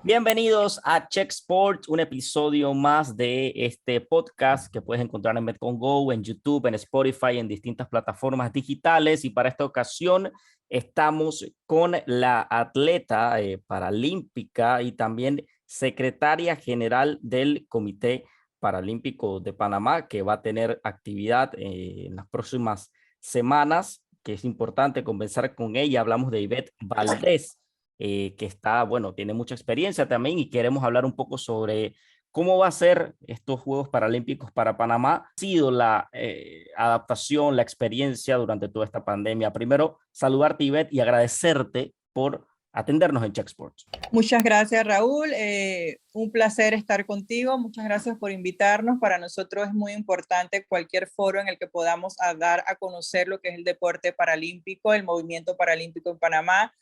Bienvenidos a Check Sports, un episodio más de este podcast que puedes encontrar en Betcon Go, en YouTube, en Spotify, en distintas plataformas digitales. Y para esta ocasión estamos con la atleta paralímpica y también secretaria general del Comité Paralímpico de Panamá, que va a tener actividad en las próximas semanas, que es importante conversar con ella. Hablamos de Ivette Valdés, que está, bueno, tiene mucha experiencia también y queremos hablar un poco sobre cómo va a ser estos Juegos Paralímpicos para Panamá. Ha sido la adaptación, la experiencia durante toda esta pandemia. Primero, saludarte, Ivette, y agradecerte por atendernos en Check Sports. Muchas gracias, Raúl. Un placer estar contigo. Muchas gracias por invitarnos. Para nosotros es muy importante cualquier foro en el que podamos dar a conocer lo que es el deporte paralímpico, el movimiento paralímpico en Panamá.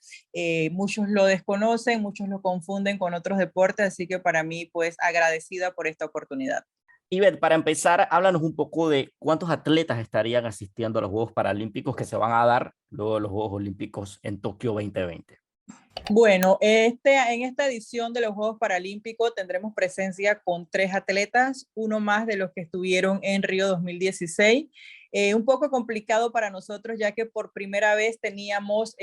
Muchos lo desconocen, muchos lo confunden con otros deportes, así que para mí, pues, agradecida por esta oportunidad. Ivette, para empezar, háblanos un poco de cuántos atletas estarían asistiendo a los Juegos Paralímpicos que se van a dar luego de los Juegos Olímpicos en Tokio 2020. Bueno, en esta edición de los Juegos Paralímpicos tendremos presencia con 3 atletas, uno más de los que estuvieron en Río 2016. Un poco complicado para nosotros, ya que por primera vez teníamos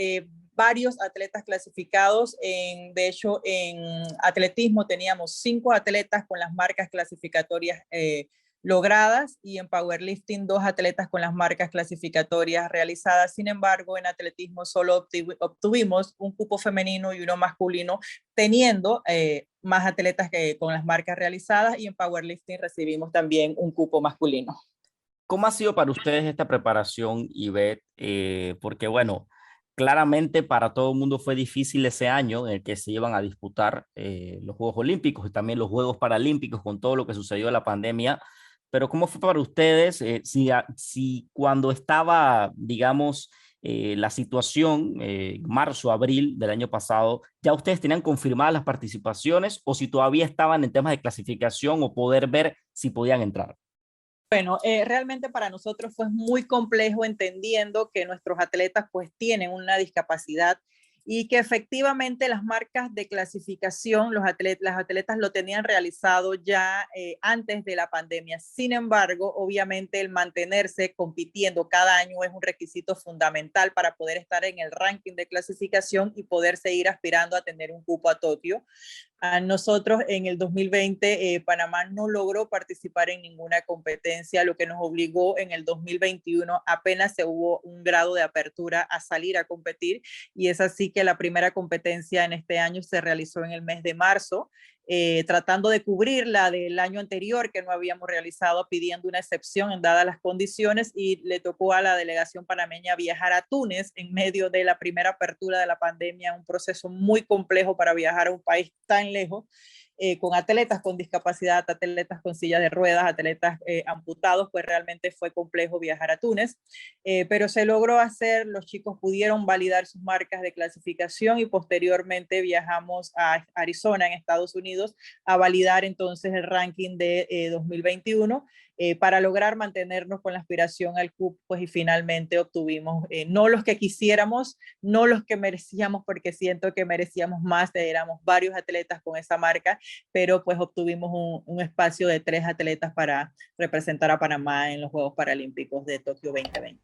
varios atletas clasificados. De hecho, en atletismo teníamos 5 atletas con las marcas clasificatorias logradas, y en powerlifting 2 atletas con las marcas clasificatorias realizadas. Sin embargo, en atletismo solo obtuvimos un cupo femenino y uno masculino, teniendo más atletas que con las marcas realizadas, y en powerlifting recibimos también un cupo masculino. ¿Cómo ha sido para ustedes esta preparación, Ivette? Porque, bueno, claramente para todo el mundo fue difícil ese año en el que se iban a disputar los Juegos Olímpicos y también los Juegos Paralímpicos con todo lo que sucedió en la pandemia. Pero ¿cómo fue para ustedes si cuando estaba, digamos, la situación, marzo, abril del año pasado, ya ustedes tenían confirmadas las participaciones o si todavía estaban en temas de clasificación o poder ver si podían entrar? Bueno, realmente para nosotros fue muy complejo, entendiendo que nuestros atletas pues tienen una discapacidad y que efectivamente las marcas de clasificación, las atletas lo tenían realizado ya antes de la pandemia. Sin embargo, obviamente el mantenerse compitiendo cada año es un requisito fundamental para poder estar en el ranking de clasificación y poder seguir aspirando a tener un cupo a Tokio. A nosotros en el 2020 Panamá no logró participar en ninguna competencia, lo que nos obligó en el 2021, apenas se hubo un grado de apertura, a salir a competir, y es así que la primera competencia en este año se realizó en el mes de marzo, tratando de cubrir la del año anterior que no habíamos realizado, pidiendo una excepción en dadas las condiciones, y le tocó a la delegación panameña viajar a Túnez en medio de la primera apertura de la pandemia, un proceso muy complejo para viajar a un país tan lejos, con atletas con discapacidad, atletas con sillas de ruedas, atletas amputados. Pues realmente fue complejo viajar a Túnez, pero se logró hacer. Los chicos pudieron validar sus marcas de clasificación y posteriormente viajamos a Arizona, en Estados Unidos, a validar entonces el ranking de 2021, para lograr mantenernos con la aspiración al cupo, pues, y finalmente obtuvimos no los que quisiéramos, no los que merecíamos, porque siento que merecíamos más, éramos varios atletas con esa marca, pero pues obtuvimos un espacio de 3 atletas para representar a Panamá en los Juegos Paralímpicos de Tokio 2020.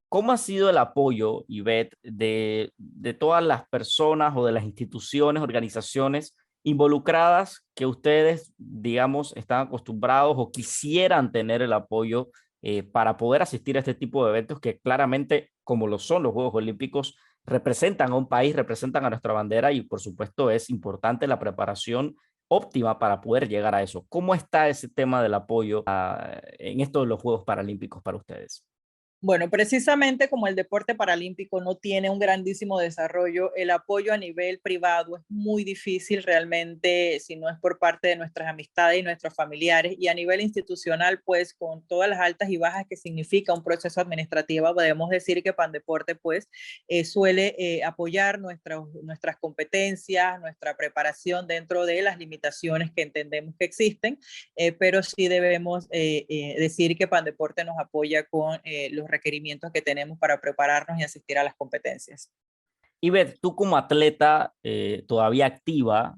¿Cómo ha sido el apoyo, Ivette, de todas las personas o de las instituciones, organizaciones involucradas que ustedes, digamos, están acostumbrados o quisieran tener el apoyo para poder asistir a este tipo de eventos que claramente, como lo son los Juegos Olímpicos, representan a un país, representan a nuestra bandera y por supuesto es importante la preparación óptima para poder llegar a eso? ¿Cómo está ese tema del apoyo en estos los Juegos Paralímpicos para ustedes? Bueno, precisamente como el deporte paralímpico no tiene un grandísimo desarrollo, el apoyo a nivel privado es muy difícil realmente, si no es por parte de nuestras amistades y nuestros familiares. Y a nivel institucional, pues con todas las altas y bajas que significa un proceso administrativo, podemos decir que Pandeporte pues suele apoyar nuestras competencias, nuestra preparación dentro de las limitaciones que entendemos que existen, pero sí debemos decir que Pandeporte nos apoya con los requerimientos que tenemos para prepararnos y asistir a las competencias. Ivette, tú como atleta todavía activa,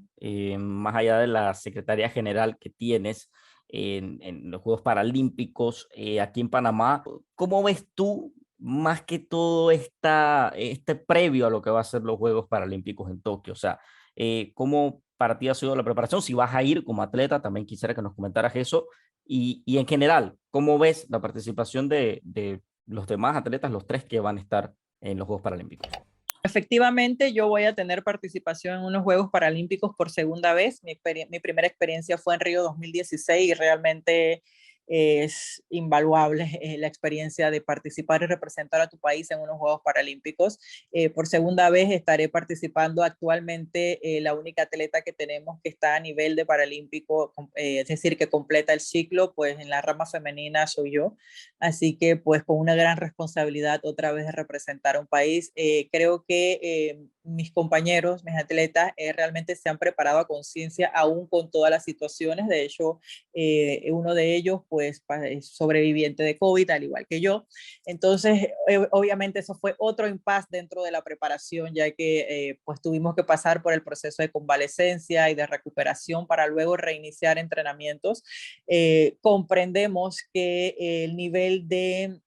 más allá de la Secretaría General que tienes en los Juegos Paralímpicos aquí en Panamá, ¿cómo ves tú más que todo este previo a lo que va a ser los Juegos Paralímpicos en Tokio? O sea, ¿cómo para ti ha sido la preparación? Si vas a ir como atleta, también quisiera que nos comentaras eso. Y en general, ¿cómo ves la participación de los demás atletas, los tres que van a estar en los Juegos Paralímpicos? Efectivamente, yo voy a tener participación en unos Juegos Paralímpicos por segunda vez. Mi primera experiencia fue en Río 2016 y realmente es invaluable la experiencia de participar y representar a tu país en unos Juegos Paralímpicos. Por segunda vez estaré participando actualmente, la única atleta que tenemos que está a nivel de paralímpico, es decir, que completa el ciclo, pues en la rama femenina soy yo. Así que pues con una gran responsabilidad otra vez de representar a un país. Creo que mis compañeros, mis atletas, realmente se han preparado a conciencia aún con todas las situaciones. De hecho, uno de ellos pues es sobreviviente de COVID, al igual que yo. Entonces, obviamente eso fue otro impasse dentro de la preparación, ya que pues tuvimos que pasar por el proceso de convalescencia y de recuperación para luego reiniciar entrenamientos. Comprendemos que el nivel de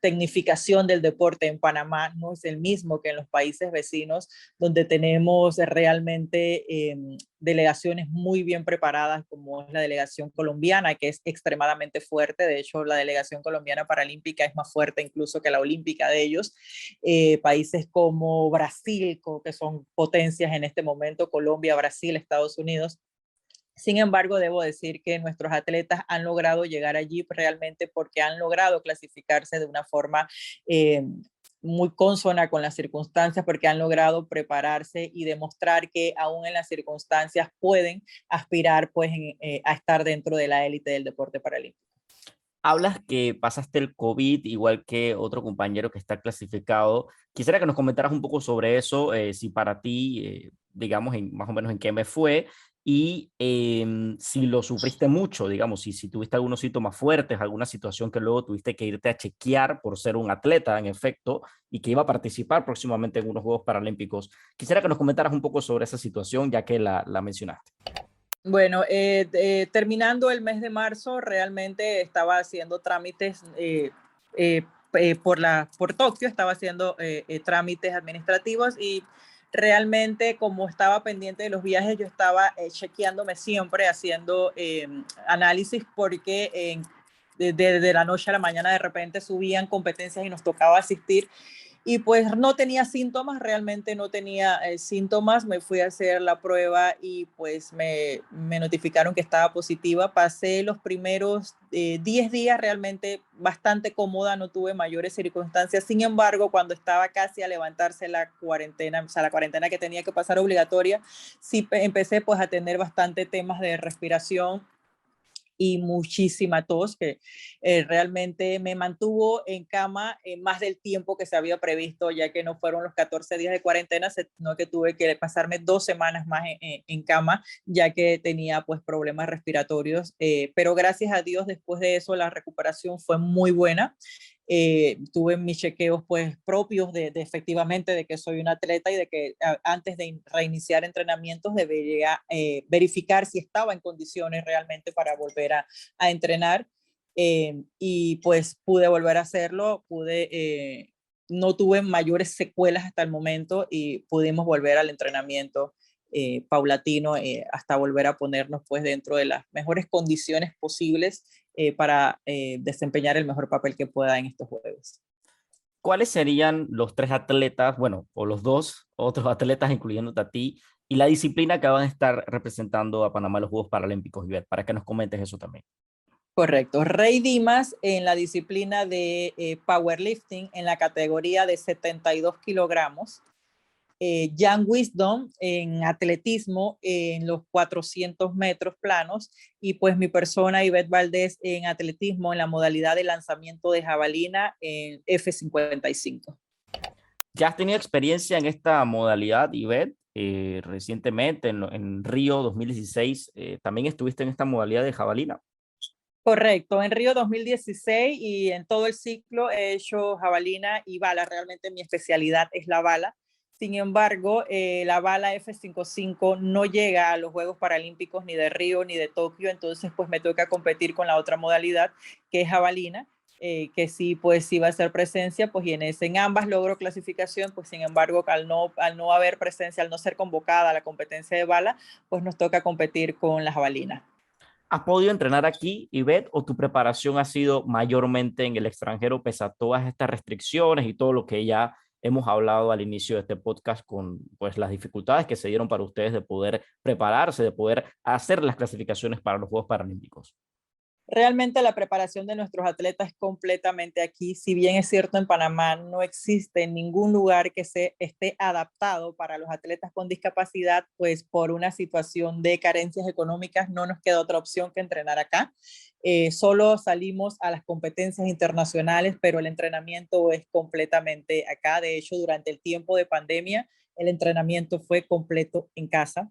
tecnificación del deporte en Panamá no es el mismo que en los países vecinos, donde tenemos realmente delegaciones muy bien preparadas, como es la delegación colombiana, que es extremadamente fuerte. De hecho, la delegación colombiana paralímpica es más fuerte incluso que la olímpica de ellos. Países como Brasil, que son potencias en este momento, Colombia, Brasil, Estados Unidos. Sin embargo, debo decir que nuestros atletas han logrado llegar allí realmente porque han logrado clasificarse de una forma muy consona con las circunstancias, porque han logrado prepararse y demostrar que aún en las circunstancias pueden aspirar pues, a estar dentro de la élite del deporte paralímpico. Hablas que pasaste el COVID igual que otro compañero que está clasificado. Quisiera que nos comentaras un poco sobre eso, si para ti, digamos, más o menos en qué me fue y si lo sufriste mucho, digamos, si tuviste algunos síntomas fuertes, alguna situación que luego tuviste que irte a chequear por ser un atleta, en efecto, y que iba a participar próximamente en unos Juegos Paralímpicos. Quisiera que nos comentaras un poco sobre esa situación, ya que la mencionaste. Bueno, terminando el mes de marzo, realmente estaba haciendo trámites por Tokio, estaba haciendo trámites administrativos y realmente como estaba pendiente de los viajes, yo estaba chequeándome siempre, haciendo análisis porque de la noche a la mañana de repente subían competencias y nos tocaba asistir y pues no tenía síntomas, realmente no tenía síntomas, me fui a hacer la prueba y pues me notificaron que estaba positiva. Pasé los primeros 10 días realmente bastante cómoda, no tuve mayores circunstancias. Sin embargo, cuando estaba casi a levantarse la cuarentena, o sea, la cuarentena que tenía que pasar obligatoria, sí empecé pues a tener bastante temas de respiración y muchísima tos que realmente me mantuvo en cama más del tiempo que se había previsto, ya que no fueron los 14 días de cuarentena, sino que tuve que pasarme 2 semanas más en cama, ya que tenía pues problemas respiratorios, pero gracias a Dios después de eso la recuperación fue muy buena. Tuve mis chequeos pues propios de efectivamente de que soy un atleta y de que antes de reiniciar entrenamientos debería verificar si estaba en condiciones realmente para volver a entrenar, y pues pude volver a hacerlo, no tuve mayores secuelas hasta el momento y pudimos volver al entrenamiento paulatino hasta volver a ponernos pues dentro de las mejores condiciones posibles para desempeñar el mejor papel que pueda en estos juegos. ¿Cuáles serían los tres atletas, bueno, o los dos otros atletas, incluyéndote a ti, y la disciplina que van a estar representando a Panamá en los Juegos Paralímpicos, Ivette, para que nos comentes eso también? Correcto. Rey Dimas en la disciplina de powerlifting en la categoría de 72 kilogramos. Jan Wisdom en atletismo en los 400 metros planos y pues mi persona Ivette Valdés en atletismo en la modalidad de lanzamiento de jabalina en F55. ¿Ya has tenido experiencia en esta modalidad, Ivette? Recientemente, en Río 2016, también estuviste en esta modalidad de jabalina. Correcto, en Río 2016 y en todo el ciclo he hecho jabalina y bala. Realmente mi especialidad es la bala. Sin embargo, la bala F-55 no llega a los Juegos Paralímpicos ni de Río ni de Tokio, entonces pues me toca competir con la otra modalidad que es jabalina, que sí, pues sí va a ser presencia, pues y en ambas logro clasificación, pues sin embargo al no haber presencia, al no ser convocada a la competencia de bala, pues nos toca competir con la jabalina. ¿Has podido entrenar aquí, Ivette, o tu preparación ha sido mayormente en el extranjero, pese a todas estas restricciones y todo lo que ya hemos hablado al inicio de este podcast con pues, las dificultades que se dieron para ustedes de poder prepararse, de poder hacer las clasificaciones para los Juegos Paralímpicos? Realmente la preparación de nuestros atletas es completamente aquí. Si bien es cierto, en Panamá no existe ningún lugar que se esté adaptado para los atletas con discapacidad, pues por una situación de carencias económicas no nos queda otra opción que entrenar acá. Solo salimos a las competencias internacionales, pero el entrenamiento es completamente acá. De hecho, durante el tiempo de pandemia, el entrenamiento fue completo en casa.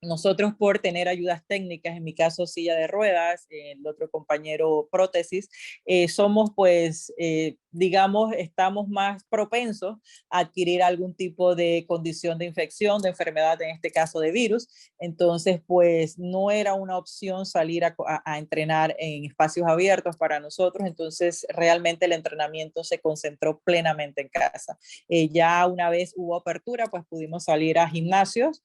Nosotros por tener ayudas técnicas, en mi caso silla de ruedas, el otro compañero prótesis, somos pues, digamos, estamos más propensos a adquirir algún tipo de condición de infección, de enfermedad, en este caso de virus. Entonces, pues no era una opción salir a entrenar en espacios abiertos para nosotros. Entonces, realmente el entrenamiento se concentró plenamente en casa. Ya una vez hubo apertura, pues pudimos salir a gimnasios.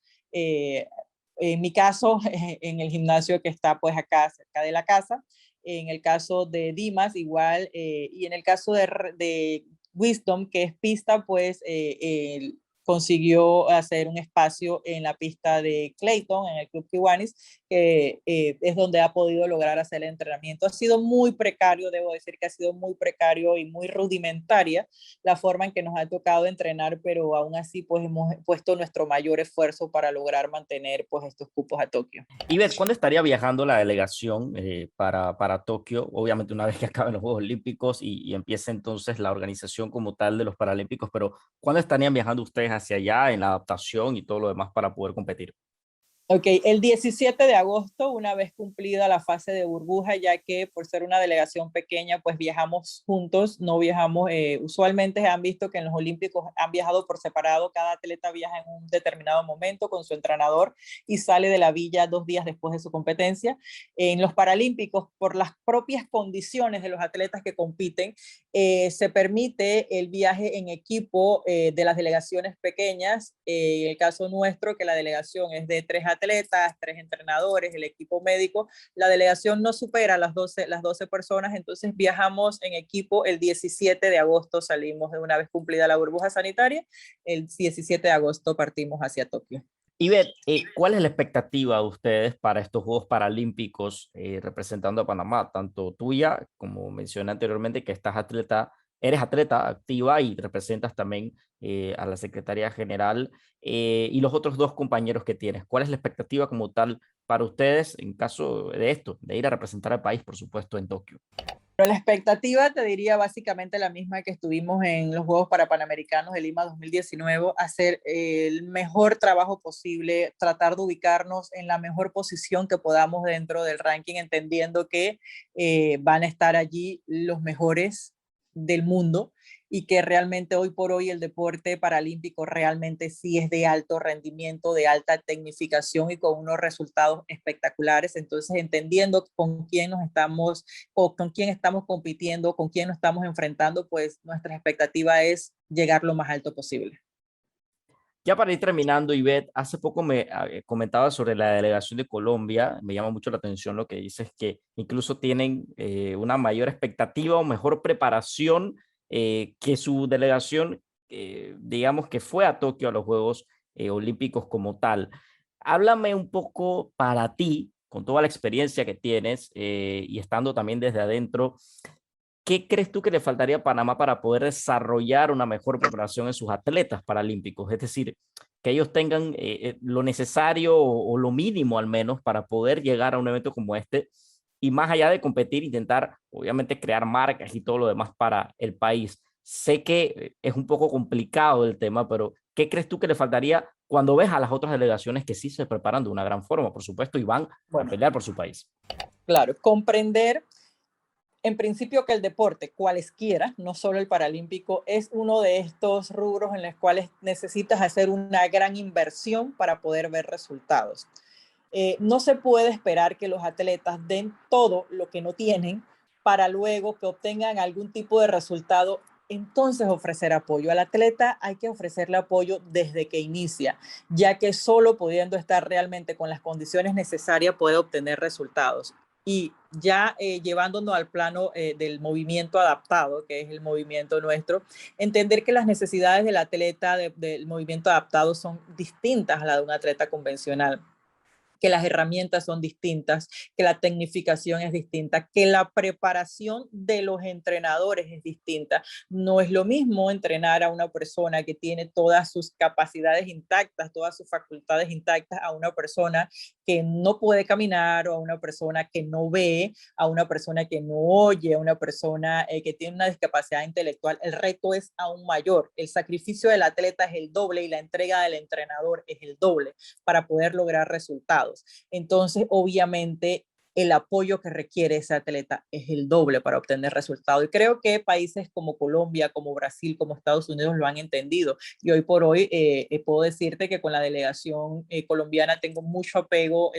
En mi caso, en el gimnasio que está pues acá cerca de la casa. En el caso de Dimas, igual. Y en el caso de Wisdom, que es pista, pues consiguió hacer un espacio en la pista de Clayton, en el Club Kiwanis, que es donde ha podido lograr hacer el entrenamiento. Ha sido muy precario, debo decir que ha sido muy precario y muy rudimentaria la forma en que nos ha tocado entrenar, pero aún así pues hemos puesto nuestro mayor esfuerzo para lograr mantener pues estos cupos a Tokio. Ivette, ¿cuándo estaría viajando la delegación para Tokio? Obviamente una vez que acaben los Juegos Olímpicos y empiece entonces la organización como tal de los Paralímpicos, pero ¿cuándo estarían viajando ustedes hacia allá en la adaptación y todo lo demás para poder competir? Ok, el 17 de agosto, una vez cumplida la fase de burbuja, ya que por ser una delegación pequeña, pues viajamos juntos, no viajamos, usualmente han visto que en los Olímpicos han viajado por separado, cada atleta viaja en un determinado momento con su entrenador y sale de la villa 2 días después de su competencia. En los Paralímpicos, por las propias condiciones de los atletas que compiten, se permite el viaje en equipo de las delegaciones pequeñas. En el caso nuestro, que la delegación es de 3 atletas, 3 entrenadores, el equipo médico, la delegación no supera las 12 personas, entonces viajamos en equipo el 17 de agosto, salimos de una vez cumplida la burbuja sanitaria, el 17 de agosto partimos hacia Tokio. Ivette, ¿cuál es la expectativa de ustedes para estos Juegos Paralímpicos representando a Panamá? Tanto tuya, como mencioné anteriormente, que eres atleta activa y representas también a la Secretaría General y los otros dos compañeros que tienes. ¿Cuál es la expectativa como tal para ustedes en caso de esto, de ir a representar al país, por supuesto, en Tokio? Pero la expectativa te diría básicamente la misma que estuvimos en los Juegos Parapanamericanos de Lima 2019, hacer el mejor trabajo posible, tratar de ubicarnos en la mejor posición que podamos dentro del ranking, entendiendo que van a estar allí los mejores del mundo y que realmente hoy por hoy el deporte paralímpico realmente sí es de alto rendimiento, de alta tecnificación y con unos resultados espectaculares. Entonces, entendiendo con quién nos estamos o con quién estamos compitiendo, con quién nos estamos enfrentando, pues nuestra expectativa es llegar lo más alto posible. Ya para ir terminando, Ivette, hace poco me comentaba sobre la delegación de Colombia. Me llama mucho la atención lo que dices, que incluso tienen una mayor expectativa o mejor preparación que su delegación, digamos que fue a Tokio a los Juegos Olímpicos como tal. Háblame un poco para ti, con toda la experiencia que tienes y estando también desde adentro, ¿qué crees tú que le faltaría a Panamá para poder desarrollar una mejor preparación en sus atletas paralímpicos? Es decir, que ellos tengan lo necesario o lo mínimo al menos para poder llegar a un evento como este y más allá de competir, intentar obviamente crear marcas y todo lo demás para el país. Sé que es un poco complicado el tema, pero ¿qué crees tú que le faltaría cuando ves a las otras delegaciones que sí se preparan de una gran forma, por supuesto, y van a Bueno, pelear por su país? claro, comprender en principio que el deporte, cualesquiera, no solo el paralímpico, es uno de estos rubros en los cuales necesitas hacer una gran inversión para poder ver resultados. No se puede esperar que los atletas den todo lo que no tienen para luego que obtengan algún tipo de resultado. Entonces ofrecer apoyo al atleta hay que ofrecerle apoyo desde que inicia, ya que solo pudiendo estar realmente con las condiciones necesarias puede obtener resultados. Y ya llevándonos al plano del movimiento adaptado, que es el movimiento nuestro, entender que las necesidades del atleta del movimiento adaptado son distintas a las de un atleta convencional, que las herramientas son distintas, que la tecnificación es distinta, que la preparación de los entrenadores es distinta. No es lo mismo entrenar a una persona que tiene todas sus capacidades intactas, todas sus facultades intactas, a una persona que no puede caminar, o a una persona que no ve, a una persona que no oye, a una persona que tiene una discapacidad intelectual. El reto es aún mayor. El sacrificio del atleta es el doble y la entrega del entrenador es el doble para poder lograr resultados. Entonces, obviamente, el apoyo que requiere ese atleta es el doble para obtener resultados. Y creo que países como Colombia, como Brasil, como Estados Unidos lo han entendido. Y hoy por hoy puedo decirte que con la delegación colombiana tengo mucho apego,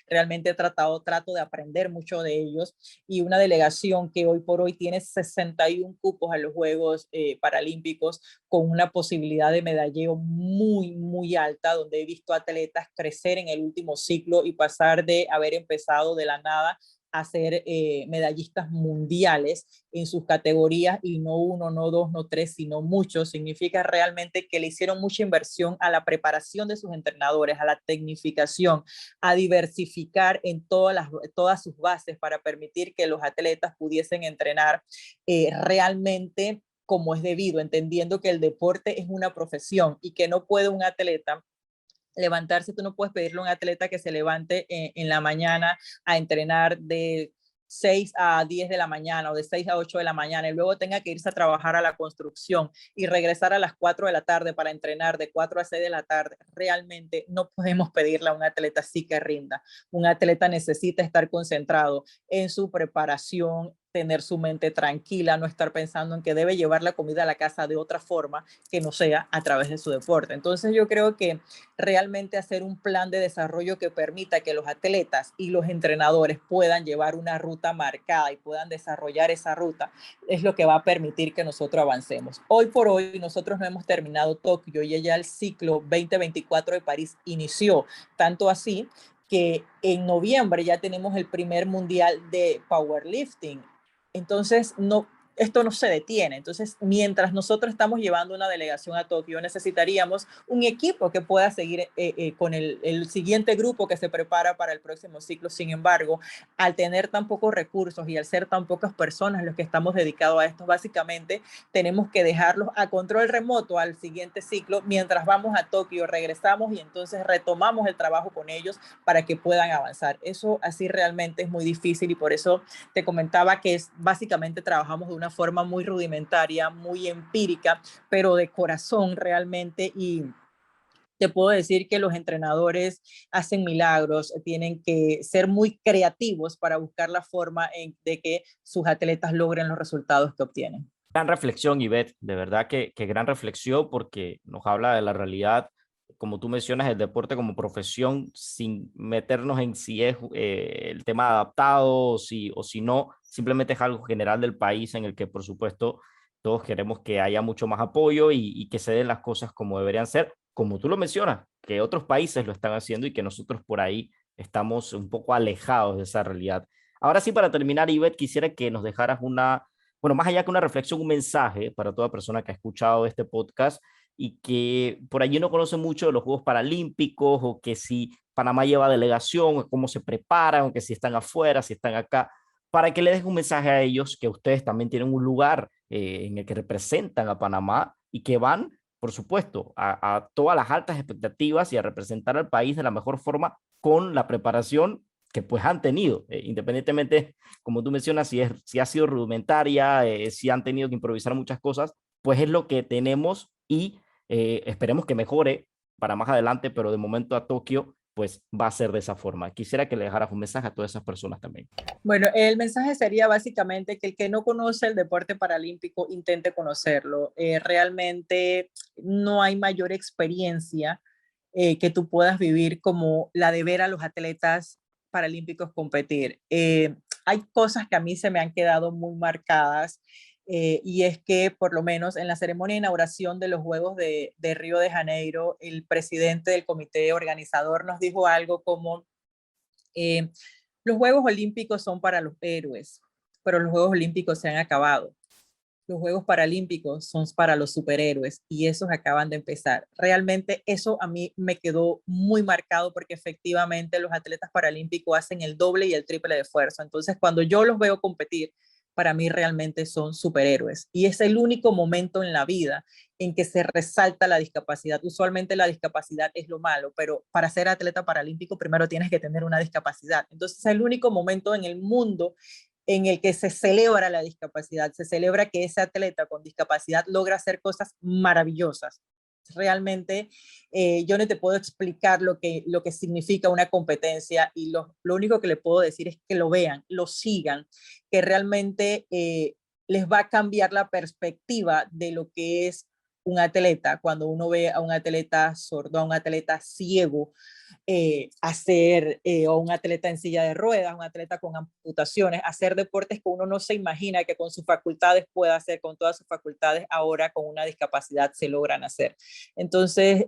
realmente trato de aprender mucho de ellos. Y una delegación que hoy por hoy tiene 61 cupos a los Juegos Paralímpicos, con una posibilidad de medalleo muy, muy alta, donde he visto atletas crecer en el último ciclo y pasar de haber empezado de la nada a ser medallistas mundiales en sus categorías, y no uno, no dos, no tres, sino muchos. Significa realmente que le hicieron mucha inversión a la preparación de sus entrenadores, a la tecnificación, a diversificar en todas sus bases para permitir que los atletas pudiesen entrenar realmente como es debido, entendiendo que el deporte es una profesión y que no puede un atleta levantarse. Tú no puedes pedirle a un atleta que se levante en la mañana a entrenar de 6 a 10 de la mañana o de 6 a 8 de la mañana, y luego tenga que irse a trabajar a la construcción y regresar a las 4 de la tarde para entrenar de 4 a 6 de la tarde. Realmente no podemos pedirle a un atleta así que rinda. Un atleta necesita estar concentrado en su preparación, tener su mente tranquila, no estar pensando en que debe llevar la comida a la casa de otra forma que no sea a través de su deporte. Entonces yo creo que realmente hacer un plan de desarrollo que permita que los atletas y los entrenadores puedan llevar una ruta marcada y puedan desarrollar esa ruta es lo que va a permitir que nosotros avancemos. Hoy por hoy nosotros no hemos terminado Tokio y ya el ciclo 2024 de París inició, tanto así que en noviembre ya tenemos el primer mundial de powerlifting. Entonces, esto no se detiene. Entonces, mientras nosotros estamos llevando una delegación a Tokio, necesitaríamos un equipo que pueda seguir con el siguiente grupo que se prepara para el próximo ciclo. Sin embargo, al tener tan pocos recursos y al ser tan pocas personas los que estamos dedicados a esto, básicamente tenemos que dejarlos a control remoto al siguiente ciclo. Mientras vamos a Tokio, regresamos y entonces retomamos el trabajo con ellos para que puedan avanzar. Eso así realmente es muy difícil, y por eso te comentaba que básicamente trabajamos de una forma muy rudimentaria, muy empírica, pero de corazón realmente. Y te puedo decir que los entrenadores hacen milagros, tienen que ser muy creativos para buscar la forma de que sus atletas logren los resultados que obtienen. Gran reflexión, Ivette, de verdad que gran reflexión, porque nos habla de la realidad, como tú mencionas, el deporte como profesión, sin meternos en si es el tema adaptado o si no, simplemente es algo general del país en el que, por supuesto, todos queremos que haya mucho más apoyo y que se den las cosas como deberían ser, como tú lo mencionas, que otros países lo están haciendo y que nosotros por ahí estamos un poco alejados de esa realidad. Ahora sí, para terminar, Ivette, quisiera que nos dejaras bueno, más allá que una reflexión, un mensaje para toda persona que ha escuchado este podcast y que por allí no conoce mucho de los Juegos Paralímpicos, o que si Panamá lleva delegación, o cómo se preparan, o que si están afuera, si están acá, para que le dejen un mensaje a ellos que ustedes también tienen un lugar en el que representan a Panamá y que van, por supuesto, a todas las altas expectativas y a representar al país de la mejor forma con la preparación que pues han tenido, independientemente, como tú mencionas, si ha sido rudimentaria, si han tenido que improvisar muchas cosas, pues es lo que tenemos y esperemos que mejore para más adelante, pero de momento a Tokio pues va a ser de esa forma. Quisiera que le dejaras un mensaje a todas esas personas también. Bueno, el mensaje sería básicamente que el que no conoce el deporte paralímpico intente conocerlo. Realmente no hay mayor experiencia que tú puedas vivir como la de ver a los atletas paralímpicos competir. Hay cosas que a mí se me han quedado muy marcadas y es que por lo menos en la ceremonia de inauguración de los Juegos de Río de Janeiro, el presidente del comité organizador nos dijo algo como los Juegos Olímpicos son para los héroes, pero los Juegos Olímpicos se han acabado. Los Juegos Paralímpicos son para los superhéroes y esos acaban de empezar. Realmente eso a mí me quedó muy marcado porque efectivamente los atletas paralímpicos hacen el doble y el triple de esfuerzo. Entonces, cuando yo los veo competir, para mí realmente son superhéroes. Y es el único momento en la vida en que se resalta la discapacidad. Usualmente la discapacidad es lo malo, pero para ser atleta paralímpico primero tienes que tener una discapacidad. Entonces es el único momento en el mundo en el que se celebra la discapacidad, se celebra que ese atleta con discapacidad logra hacer cosas maravillosas. Realmente yo no te puedo explicar lo que significa una competencia y lo único que le puedo decir es que lo vean, lo sigan, que realmente les va a cambiar la perspectiva de lo que es un atleta, cuando uno ve a un atleta sordo, a un atleta ciego, o un atleta en silla de ruedas, un atleta con amputaciones, hacer deportes que uno no se imagina que con sus facultades pueda hacer, con todas sus facultades, ahora con una discapacidad se logran hacer. Entonces,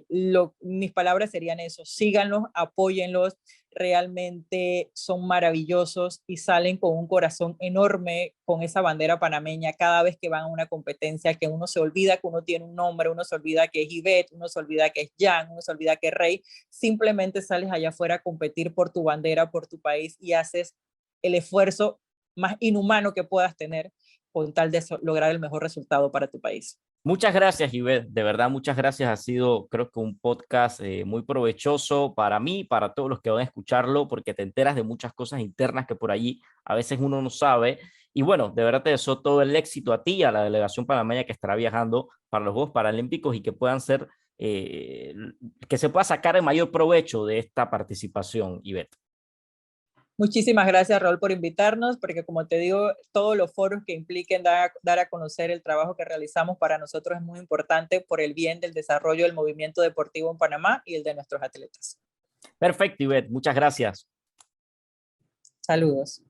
mis palabras serían eso, síganlos, apóyenlos, realmente son maravillosos y salen con un corazón enorme con esa bandera panameña cada vez que van a una competencia, que uno se olvida que uno tiene un nombre, uno se olvida que es Ivette, uno se olvida que es Jan, uno se olvida que es Rey, simplemente sales allá afuera a competir por tu bandera, por tu país y haces el esfuerzo más inhumano que puedas tener con tal de lograr el mejor resultado para tu país. Muchas gracias, Ivette. De verdad, muchas gracias. Ha sido, creo que un podcast muy provechoso para mí, para todos los que van a escucharlo, porque te enteras de muchas cosas internas que por allí a veces uno no sabe. Y bueno, de verdad te deseo todo el éxito a ti, a la delegación panameña que estará viajando para los Juegos Paralímpicos y que puedan ser, que se pueda sacar el mayor provecho de esta participación, Ivette. Muchísimas gracias, Raúl, por invitarnos, porque como te digo, todos los foros que impliquen dar a conocer el trabajo que realizamos para nosotros es muy importante por el bien del desarrollo del movimiento deportivo en Panamá y el de nuestros atletas. Perfecto, Ivette. Muchas gracias. Saludos.